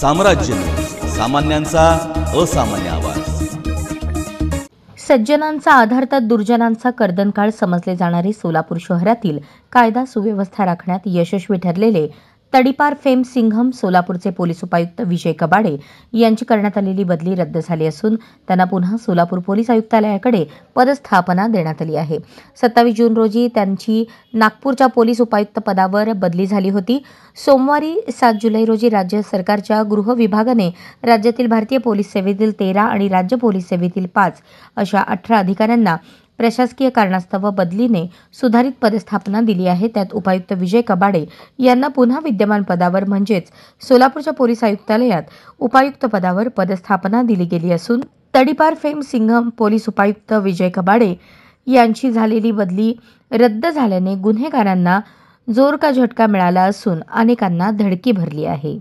साम्राज्य, सामान्यांचा असामान्य आवाज. सज्जनांचा आधार तर दुर्जनांचा कर्दनकाळ समजले जाणारे सोलापूर शहरातील कायदा सुव्यवस्था राखण्यात यशस्वी ठरलेले तडीपार फेम सिंघम सोलापूरचे पोलीस उपायुक्त विजय कबाडे यांची करण्यात आलेली बदली रद्द झाली असून त्यांना पुन्हा सोलापूर पोलीस आयुक्तालयाकडे पदस्थापना देण्यात आली आहे. 27 जून रोजी त्यांची नागपूरच्या पोलीस उपायुक्त पदावर बदली झाली होती. सोमवारी 7 जुलै रोजी राज्य सरकारच्या गृह विभागाने राज्यातील भारतीय पोलीस सेवेतील 13 आणि राज्य पोलीस सेवेतील 5 अशा 18 अधिकाऱ्यांना प्रशासकीय कारणास्तव बदलीने सुधारित पदस्थापना दिली आहे. त्यात उपायुक्त विजय कबाडे यांना पुन्हा विद्यमान पदावर म्हणजेच सोलापूरच्या पोलीस आयुक्तालयात उपायुक्त पदावर पदस्थापना दिली गेली असून तडीपार फेम सिंघम पोलीस उपायुक्त विजय कबाडे यांची झालेली बदली रद्द झाल्याने गुन्हेगारांना जोर का झटका मिळाला असून अनेकांना धडकी भरली आहे.